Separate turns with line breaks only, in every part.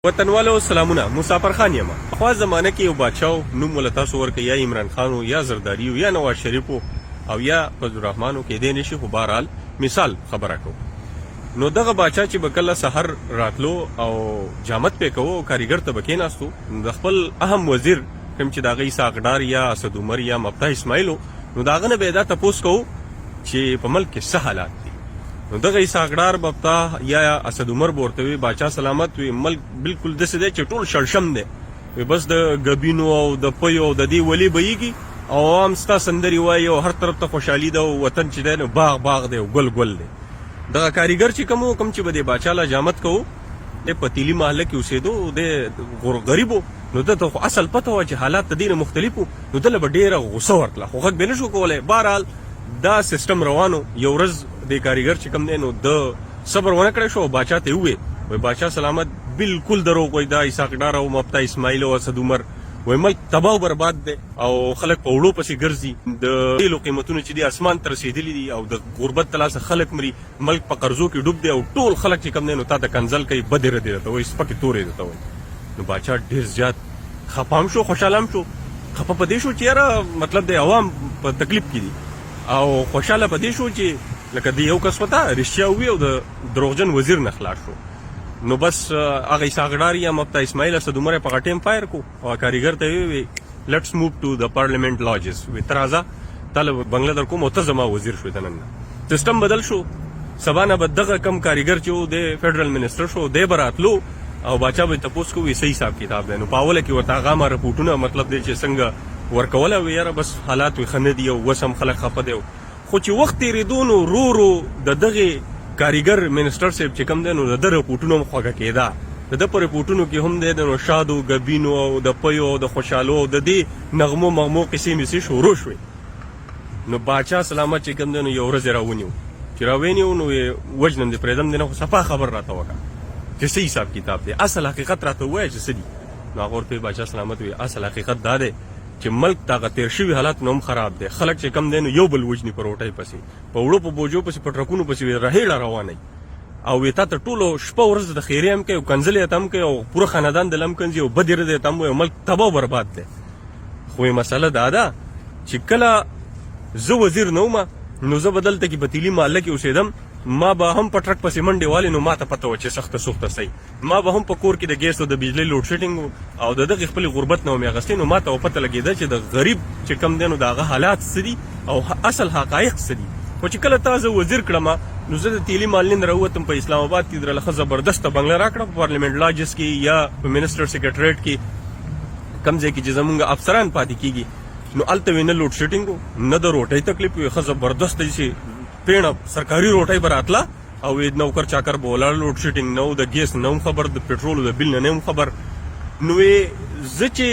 وطنوالو سلامونه. مسافر خان یم. خو زمانه کې یو بادشاو نوم ول تاسو ورکه یا عمران خان یا زرداری یا نواز شریف او یا فضل الرحمن کې دې نشي. خو بهرحال مثال خبره کو نو دغه بادشاہ چې بکله سحر راتلو او جامت په کوو کاریګر ته بکیناستو د خپل اهم وزیر کوم چې داغه ساقدار یا اسد عمر یا مفتاح اسماعیل نو داغه نه به دا تاسو کو چې په ملک کې څه حالات دي. نو دغه ساقدار مفتاح یا اسد عمر ورته وی بادشاہ سلامت وی ملک بالکل دسه دی چې ټول شړشم دی وی بس د غبینو او د پيو د دی ولی بېږي او عام ستا سندري وای او هر طرف ته خوشحالي ده او وطن چې دی نو باغ باغ دی او ګل ګل دی. دغه کاریګر چې کوم چې بده بادشاہ لا جامت کو د پتیلی محله کې اوسېدو د غریبو نو ته خو اصل پته و چې حالات د دینه مختلفو نو دله به ډیره غوسه ورتله خو غږ به نشو کولای. بهرحال دا سیستم روانو. یو ورځ د کاریګر چې کوم دی نو د صبر ونه کړی شو. بادشاہ ته وې وای بادشاہ سلامت بالکل دروغ وای دا اسحاقدار او مفتاح اسماعیل او اسد عمر وای ملک تباہ او برباد دی او خلک په وړو پسې ګرځي. د تیلو قیمتونو چې دی اسمان ته رسېدلي دي او د غربت تلاسه خلک مري. ملک په قرضو کې ډوب دی او ټول خلک چې کوم دی نو تا ته کنزل کوي بدې ردې ته وای سپکې تورې ته وای. نو بادشاہ ډېر زیات خپام شو خوشحالم شو. خپه پدې شو چې یاره مطلب د عوام په تکلیف کې دي او خوشاله پدې شو چې لکه دی یو کس وتا رښتیا وی او د دروغجن وزیر نه خلاص شو. نو بس هغه ساقدار یا مفتاح اسماعیل اسد عمر په ټیم فایر کو او کاریګر ته وی لیټس موو ټو د پارلیمنت لاجز وی ترازا طالب بنگله در کوم متزما وزیر شو. دنن سیستم بدل شو. سبانه بدغه کم کاریګر چې د فدرل منسٹر شو د براتلو او بچا به تاسو کو وی صحیح حساب کتاب دی. نو پاوله کې ورته هغه ما رپورټونه مطلب دی چې څنګه ورکوله ویره بس حالات وي خنه دی او وسم خلک خپه دی خو چې وخت تیریدونو رو د دغه کاریګر منسٹر صاحب چې کوم دی نو د رپورټونو خوګه کېده د پر رپورټونو کې هم دی نو شادو غبینو او د پيو او د خوشالو او د دې نغمو مغمو قصې مې شروع شوې. نو بادشاہ سلامت چې کوم دی نو یو ورځ راونیو چې راوینیو نو وجنن دی پردم دی نو صفه خبر راته وکړه چې صحیح حساب کتاب دی اصل حقیقت راته وایي چې سدي. نو هغه ورته بادشاہ سلامت وی اصل حقیقت دا دی چې ملک تاغه تیر شوی حالات نوم خراب دي. خلک چې کم دین یو بل وجنی پر وټای پسې په وړو په بوجو پسې په ټرکونو پسې راهیړه روانه او وی تا ته ټولو شپه ورځ د خیرې هم کوي او کنځلې هم کوي او پوره خاندان د لم کنځي او بدر دې تم او ملک تباہ برباد دي. خو مسله دا ده چې کله زه وزیر نوم نو زه بدلته کې پتیلی محله کې اوسېدم ما به هم په ټرک پسې منډې والي نو ما ته پته و چې سخته سوخته صحیح. ما به هم په کور کې د ګیس او د بجلی لوډ شیډینګ او د دغه خپل غربت نه مې اغستې نو ما ته پته لګېده چې د غریب چې کم دی نو د هغه حالات څه دي او اصل حقایق څه دي. خو چې کله تا زه وزیر کړم نو زه د تیلي محلې نه راووتم په اسلام آباد کې درله ښه زبردسته بنګله راکړه په پارلیمنت لاجز کې یا په منسټر سیکرټریټ کې کم ځای کې چې زمونږ افسران پاتې کېږي نو هلته وی نه لوډ شیډینګ نه د روټۍ تکلیف وي ښه زبردسته چې پیڼه سرکاري روټۍ به راتله او نوکر چاکر به ولاړ لوډ شیډینګ نه د ګیس نه هم خبر د پټرولو د بیل نه هم خبر. نو زه چې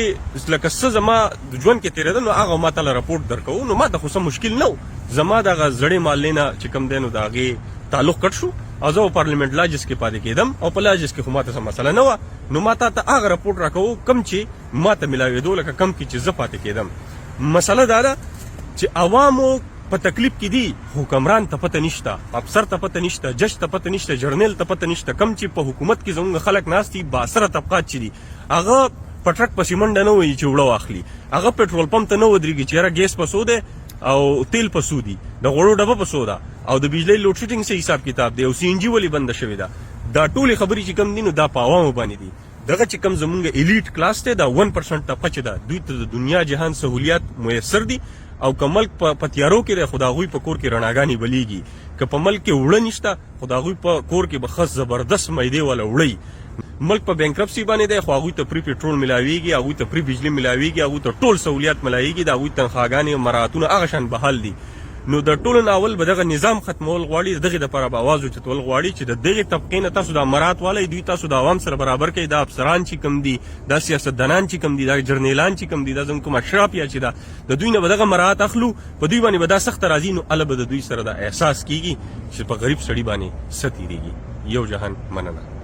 لکه څه زما د ژوند کې تېرېده نو هغه ما ته رپورټ درکوو نو ما ته خو څه مشکل نه و. زما دغه زړې محلې نه چې کوم دی نو د هغې تعلق کټ شو او زه په پارلیمنت لاجز کې پاتې کېدم او په لاجز کې خو ما ته څه مسله نه وه. نو ما ته هغه رپورټ راکوو کم چې ما ته میلاوېدو لکه کم کې چې زه پاتې کېدم. مسله دا ده چې عوامو په تکلیف کې دي حکمران ته پته نشته افسر ته پته نشته جج ته پته نشته جرنیل ته پته نشته. کم چې په حکومت کې زموږ خلک ناست دي باثره طبقات چې دي هغه په ټرک پسې منډه نه وایي چې وړه واخلي. هغه پټرول پمپ ته نه ودرېږي چې یاره ګیس په څو دی او تیل په څو دي د غوړو ډبه په څو ده او د بجلی لوډ شیډینګ څه حساب کتاب دی او سی ان جي ولې بنده شوې ده. دا ټولې خبرې چې کم دي نو دا په عوامو باندې دي. دغه چې کم زمونږ الیټ کلاس دی دا 1% طبقه چې ده دوی ته د دنیا جهان سهولیات میسر دي او که ملک په تیارو کې دی خو د هغوی په کور کې رڼاګانې بلیږي. که په ملک کې وړه نشته خو د هغوی په کور کې به ښه زبردست میدې والا وړی. ملک په بینکرپسي باندې دی خو هغوی ته فری پټرول ملاویږي هغوی ته فری بجلي ملاویږي هغوی ته ټول سهولیات ملاویږي د هغوی تنخواګانې مراعتونه هغه شان بحال دي. نو د ټولو ناول به دغه نظام ختمول غواړي دغه دپاره به اواز اوچتول غواړي چې د دغې طبقې نه تاسو دا مرات والی دوی تاسو د عوام سره برابر کوي. دا افسران چې کم دي دا سیاستدانان چې کم دي دا جرنیلان چې کم دي دا زموږ کوم اشراف یا چې دا د دوی نه به دغه مراعات اخلو په دوی باندې به دا سخته راځي نو هله به د دوی سره دا احساس کېږي چې په غریب سړي باندې څه تېرېږي. یو جهان مننه.